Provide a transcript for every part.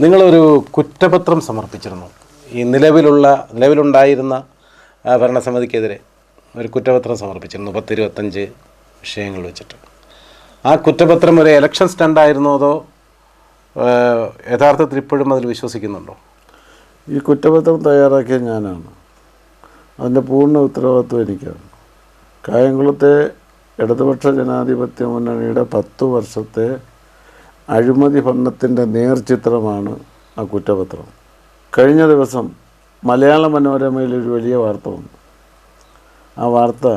നിങ്ങളൊരു കുറ്റപത്രം സമർപ്പിച്ചിരുന്നു. ഈ നിലവിലുണ്ടായിരുന്ന ഭരണസമിതിക്കെതിരെ ഒരു കുറ്റപത്രം സമർപ്പിച്ചിരുന്നു 10-25 വിഷയങ്ങൾ വെച്ചിട്ട്. ആ കുറ്റപത്രം ഒരു എലക്ഷൻ സ്റ്റണ്ടായിരുന്നോ അതോ യഥാർത്ഥത്തിൽ ഇപ്പോഴും അതിൽ വിശ്വസിക്കുന്നുണ്ടോ? ഈ കുറ്റപത്രം തയ്യാറാക്കിയ ഞാനാണ്. അതിൻ്റെ പൂർണ്ണ ഉത്തരവാദിത്വം എനിക്കാണ്. കായംകുളത്തെ ഇടതുപക്ഷ ജനാധിപത്യ മുന്നണിയുടെ 10 വർഷത്തെ അഴിമതി ഭരണത്തിൻ്റെ നേർചിത്രമാണ് ആ കുറ്റപത്രം. കഴിഞ്ഞ ദിവസം മലയാള മനോരമയിലൊരു വലിയ വാർത്ത വന്നു. ആ വാർത്ത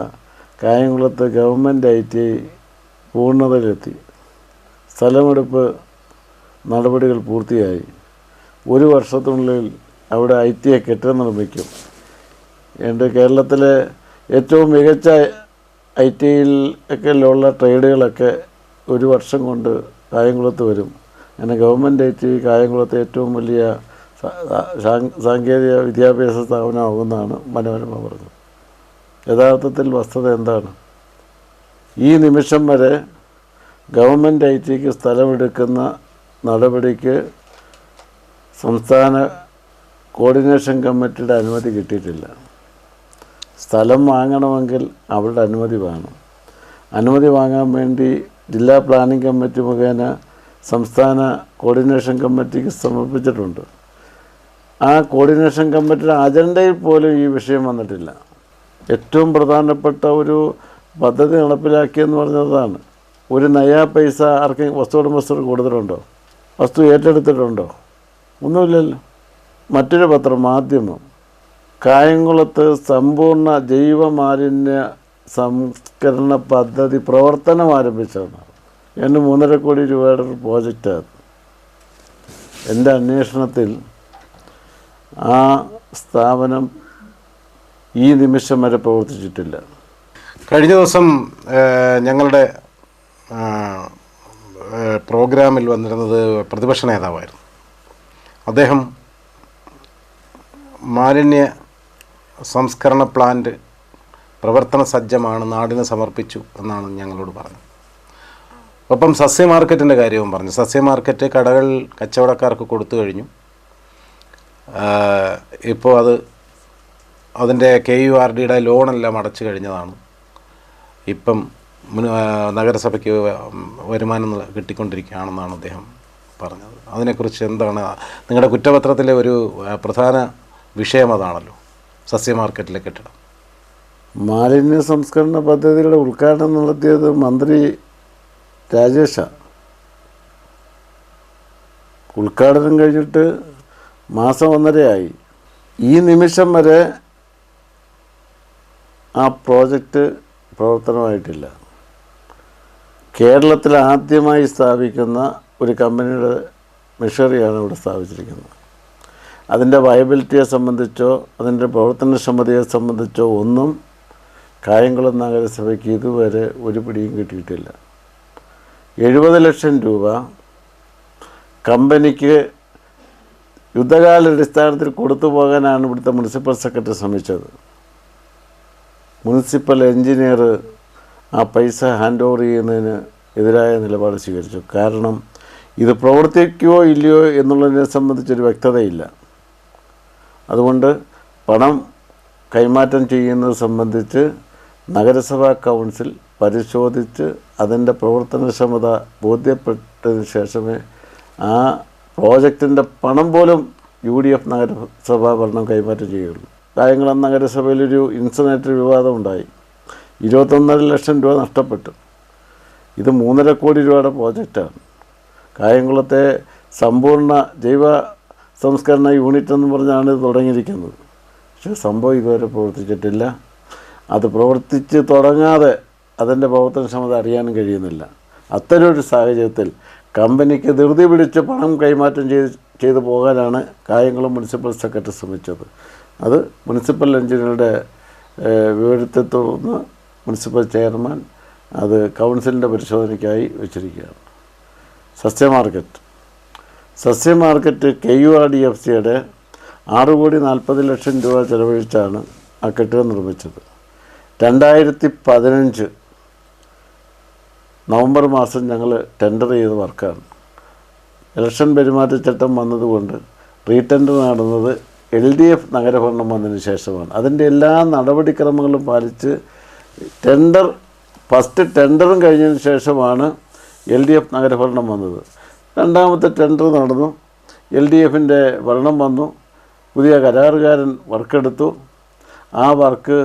കായംകുളത്ത് ഗവൺമെൻറ് IT പൂർണ്ണതയിലെത്തി. സ്ഥലമെടുപ്പ് നടപടികൾ പൂർത്തിയായി. 1 വർഷത്തിനുള്ളിൽ അവിടെ IT കെട്ടിടം നിർമ്മിക്കും. കേരളത്തിലെ ഏറ്റവും മികച്ച IT-യിലുള്ള ട്രേഡുകളൊക്കെ 1 വർഷം കൊണ്ട് കായംകുളത്ത് വരും. അങ്ങനെ ഗവൺമെൻറ് IT കായംകുളത്തെ ഏറ്റവും വലിയ സാങ്കേതിക വിദ്യാഭ്യാസ സ്ഥാപനമാകുമെന്നാണ് മനോരമ പറഞ്ഞത്. യഥാർത്ഥത്തിൽ വസ്തുത എന്താണ്? ഈ നിമിഷം വരെ ഗവൺമെൻറ് IT സ്ഥലമെടുക്കുന്ന നടപടിക്ക് സംസ്ഥാന കോർഡിനേഷൻ കമ്മിറ്റിയുടെ അനുമതി കിട്ടിയിട്ടില്ല. സ്ഥലം വാങ്ങണമെങ്കിൽ അവരുടെ അനുമതി വേണം. അനുമതി വാങ്ങാൻ വേണ്ടി ജില്ലാ പ്ലാനിംഗ് കമ്മിറ്റി മുഖേന സംസ്ഥാന കോർഡിനേഷൻ കമ്മിറ്റിക്ക് സമർപ്പിച്ചിട്ടുണ്ട്. ആ കോർഡിനേഷൻ കമ്മിറ്റിയുടെ അജണ്ടയിൽ പോലും ഈ വിഷയം വന്നിട്ടില്ല. ഏറ്റവും പ്രധാനപ്പെട്ട ഒരു പദ്ധതി നടപ്പിലാക്കിയെന്ന് പറഞ്ഞതാണ്. ഒരു നയാ പൈസ ആർക്കും വസ്തു ഉടമസ്ഥർക്ക് കൊടുത്തിട്ടുണ്ടോ? വസ്തു ഏറ്റെടുത്തിട്ടുണ്ടോ? ഒന്നുമില്ലല്ലോ. മറ്റൊരു പത്രം മാധ്യമം കായംകുളത്ത് സമ്പൂർണ്ണ ജൈവമാലിന്യ സംസ്കരണ പദ്ധതി പ്രവർത്തനം ആരംഭിച്ചതാണ്. 3.5 കോടി രൂപയുടെ ഒരു പ്രോജക്റ്റാണ്. എൻ്റെ അന്വേഷണത്തിൽ ആ സ്ഥാപനം ഈ നിമിഷം വരെ പ്രവർത്തിച്ചിട്ടില്ല. കഴിഞ്ഞ ദിവസം ഞങ്ങളുടെ പ്രോഗ്രാമിൽ വന്നിരുന്നത് പ്രതിപക്ഷ നേതാവായിരുന്നു. അദ്ദേഹം മാലിന്യ സംസ്കരണ പ്ലാന്റ് പ്രവർത്തന സജ്ജമാണ്, നാടിന് സമർപ്പിച്ചു എന്നാണ് ഞങ്ങളോട് പറഞ്ഞത്. ഒപ്പം സസ്യ മാർക്കറ്റിൻ്റെ കാര്യവും പറഞ്ഞു. സസ്യ മാർക്കറ്റ് കടകൾ കച്ചവടക്കാർക്ക് കൊടുത്തു കഴിഞ്ഞു. ഇപ്പോൾ അതിൻ്റെ KURDയുടെ ലോണെല്ലാം അടച്ചു കഴിഞ്ഞതാണ്. ഇപ്പം നഗരസഭയ്ക്ക് വരുമാനം കിട്ടിക്കൊണ്ടിരിക്കുകയാണെന്നാണ് അദ്ദേഹം പറഞ്ഞത്. അതിനെക്കുറിച്ച് എന്താണ് നിങ്ങളുടെ കുറ്റപത്രത്തിലെ ഒരു പ്രധാന വിഷയം? അതാണല്ലോ സസ്യ മാർക്കറ്റിലെ കെട്ടിടം. മാലിന്യ സംസ്കരണ പദ്ധതിയുടെ ഉദ്ഘാടനം നടത്തിയത് മന്ത്രി രാജേഷാണ്. ഉദ്ഘാടനം കഴിഞ്ഞിട്ട് മാസം 1.5 ഈ നിമിഷം വരെ ആ പ്രോജക്റ്റ് പ്രവർത്തനമായിട്ടില്ല. കേരളത്തിൽ ആദ്യമായി സ്ഥാപിക്കുന്ന ഒരു കമ്പനിയുടെ മെഷീനറിയാണ് ഇവിടെ സ്ഥാപിച്ചിരിക്കുന്നത്. അതിൻ്റെ വയബിലിറ്റിയെ സംബന്ധിച്ചോ അതിൻ്റെ പ്രവർത്തനക്ഷമതയെ സംബന്ധിച്ചോ ഒന്നും കായംകുളം നഗരസഭയ്ക്ക് ഇതുവരെ ഒരു പിടിയും കിട്ടിയിട്ടില്ല. 70 ലക്ഷം രൂപ കമ്പനിക്ക് യുദ്ധകാലാടിസ്ഥാനത്തിൽ കൊടുത്തു പോകാനാണ് ഇവിടുത്തെ മുനിസിപ്പൽ സെക്രട്ടറി ശ്രമിച്ചത്. മുനിസിപ്പൽ എഞ്ചിനീയർ ആ പൈസ ഹാൻഡ് ഓവർ ചെയ്യുന്നതിന് എതിരായ നിലപാട് സ്വീകരിച്ചു. കാരണം ഇത് പ്രവർത്തിക്കുകയോ ഇല്ലയോ എന്നുള്ളതിനെ സംബന്ധിച്ചൊരു വ്യക്തതയില്ല. അതുകൊണ്ട് പണം കൈമാറ്റം ചെയ്യുന്നത് സംബന്ധിച്ച് നഗരസഭാ കൗൺസിൽ പരിശോധിച്ച് അതിൻ്റെ പ്രവർത്തനക്ഷമത ബോധ്യപ്പെട്ടതിന് ശേഷമേ ആ പ്രോജക്റ്റിൻ്റെ പണം പോലും UDF നഗരസഭാ ഭരണം കൈമാറ്റം ചെയ്യുകയുള്ളൂ. കായംകുളം നഗരസഭയിലൊരു ഇൻസിനറേറ്റർ വിവാദം ഉണ്ടായി. 21.5 ലക്ഷം രൂപ നഷ്ടപ്പെട്ടു. ഇത് 3.5 കോടി രൂപയുടെ പ്രോജക്റ്റാണ്. കായംകുളത്തെ സമ്പൂർണ്ണ ജൈവ സംസ്കരണ യൂണിറ്റ് എന്ന് പറഞ്ഞാണ് ഇത് തുടങ്ങിയിരിക്കുന്നത്. പക്ഷേ സംഭവം ഇതുവരെ പ്രവർത്തിച്ചിട്ടില്ല. അത് പ്രവർത്തിച്ച് തുടങ്ങാതെ അതിൻ്റെ പ്രവർത്തനക്ഷമത അറിയാനും കഴിയുന്നില്ല. അത്തരമൊരു സാഹചര്യത്തിൽ കമ്പനിക്ക് ധൃതി പിടിച്ച് പണം കൈമാറ്റം ചെയ്തു പോകാനാണ് കായംകുളം മുനിസിപ്പൽ സെക്രട്ടറി ശ്രമിച്ചത്. അത് മുനിസിപ്പൽ എഞ്ചിനീയറുടെ വിവരത്തെ തുടർന്ന് മുനിസിപ്പൽ ചെയർമാൻ അത് കൗൺസിലിൻ്റെ പരിശോധനയ്ക്കായി വെച്ചിരിക്കുകയാണ്. സസ്യ മാർക്കറ്റ് KURDFCയുടെ 6.40 കോടി രൂപ ചെലവഴിച്ചാണ് ആ കെട്ടിടം നിർമ്മിച്ചത്. 2015 നവംബർ മാസം ഞങ്ങൾ ടെൻഡർ ചെയ്ത വർക്കാണ്. ഇലക്ഷൻ പെരുമാറ്റച്ചട്ടം വന്നതുകൊണ്ട് റീടെൻഡർ നടന്നത് LDF നഗരഭരണം വന്നതിന് ശേഷമാണ്. അതിൻ്റെ എല്ലാ നടപടിക്രമങ്ങളും പാലിച്ച് ഫസ്റ്റ് ടെൻഡറും കഴിഞ്ഞതിന് ശേഷമാണ് LDF നഗരഭരണം വന്നത്. രണ്ടാമത്തെ ടെൻഡർ നടന്നു, LDFൻ്റെ ഭരണം വന്നു, പുതിയ കരാറുകാരൻ വർക്കെടുത്തു. ആ വർക്ക്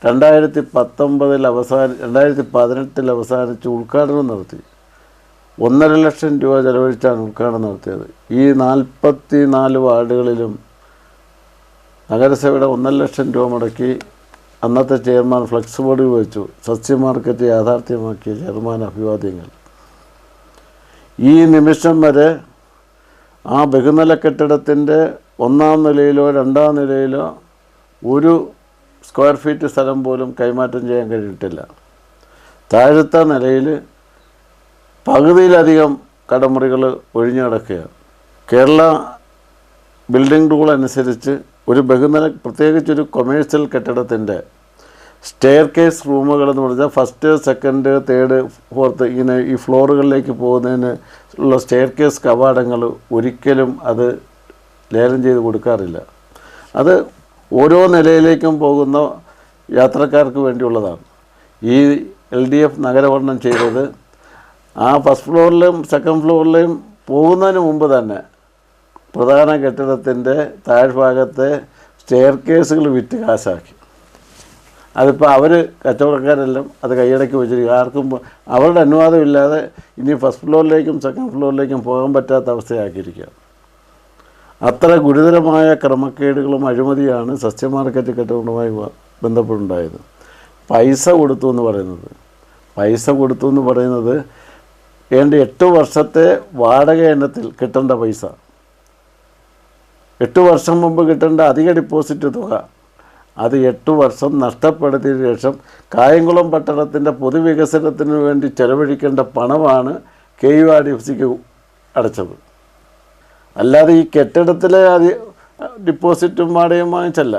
2018 അവസാനിച്ച് ഉദ്ഘാടനം നടത്തി. 1.5 ലക്ഷം രൂപ ചെലവഴിച്ചാണ് ഉദ്ഘാടനം നടത്തിയത്. ഈ 44 വാർഡുകളിലും നഗരസഭയുടെ 1.5 ലക്ഷം രൂപ മുടക്കി അന്നത്തെ ചെയർമാൻ ഫ്ലെക്സ് ബോർഡ് വെച്ചു. സസ്യ മാർക്കറ്റ് യാഥാർത്ഥ്യമാക്കിയ ചെയർമാൻ അഭിവാദ്യങ്ങൾ. ഈ നിമിഷം വരെ ആ ബഹുനില കെട്ടിടത്തിൻ്റെ 1-ാം നിലയിലോ 2-ാം നിലയിലോ ഒരു സ്ക്വയർ ഫീറ്റ് സ്ഥലം പോലും കൈമാറ്റം ചെയ്യാൻ കഴിഞ്ഞിട്ടില്ല. താഴത്തെ നിലയിൽ പകുതിയിലധികം കടമുറികൾ ഒഴിഞ്ഞു കിടക്കുകയാണ്. കേരള ബിൽഡിംഗ് റൂൾ അനുസരിച്ച് ഒരു ബഹുനില, പ്രത്യേകിച്ചൊരു കൊമേഴ്സ്യൽ കെട്ടിടത്തിൻ്റെ സ്റ്റെയർ കേസ് റൂമുകളെന്ന് പറഞ്ഞാൽ ഫസ്റ്റ്, സെക്കൻഡ്, തേർഡ്, ഫോർത്ത് ഇങ്ങനെ ഈ ഫ്ലോറുകളിലേക്ക് പോകുന്നതിന് ഉള്ള സ്റ്റെയർ കേസ് കവാടങ്ങൾ ഒരിക്കലും അത് ലേലം ചെയ്ത് കൊടുക്കാറില്ല. അത് ഓരോ നിലയിലേക്കും പോകുന്ന യാത്രക്കാർക്ക് വേണ്ടിയുള്ളതാണ്. ഈ LDF നഗരഭരണം ചെയ്തത് ആ ഫസ്റ്റ് ഫ്ലോറിലും സെക്കൻഡ് ഫ്ലോറിലെയും പോകുന്നതിന് മുമ്പ് തന്നെ പ്രധാന കെട്ടിടത്തിൻ്റെ താഴ്ഭാഗത്തെ സ്റ്റെയർ കേസുകൾ വിറ്റ് കാശാക്കി. അതിപ്പോൾ അവർ കച്ചവടക്കാരെല്ലാം അത് കൈയടക്കി വെച്ചിരിക്കും. ആർക്കും അവരുടെ അനുവാദമില്ലാതെ ഇനി ഫസ്റ്റ് ഫ്ലോറിലേക്കും സെക്കൻഡ് ഫ്ലോറിലേക്കും പോകാൻ പറ്റാത്ത അവസ്ഥയാക്കിയിരിക്കുക. അത്ര ഗുരുതരമായ ക്രമക്കേടുകളും അഴിമതിയാണ് സസ്യ മാർക്കറ്റ് കെട്ടിടവുമായി ബന്ധപ്പെട്ടുണ്ടായത്. പൈസ കൊടുത്തു എന്ന് പറയുന്നത് ഏതാണ്ട് 8 വർഷത്തെ വാടക ഇനത്തിൽ കിട്ടേണ്ട പൈസ, 8 വർഷം മുമ്പ് കിട്ടേണ്ട അധിക ഡിപ്പോസിറ്റ് തുക, അത് 8 വർഷം നഷ്ടപ്പെടുത്തിയതിനു ശേഷം കായംകുളം പട്ടണത്തിൻ്റെ പൊതുവികസനത്തിന് വേണ്ടി ചെലവഴിക്കേണ്ട പണമാണ് KURDFCക്ക് അടച്ചത്. അല്ലാതെ ഈ കെട്ടിടത്തിലെ ഡിപ്പോസിറ്റും വാടകയും വാങ്ങിച്ചല്ല.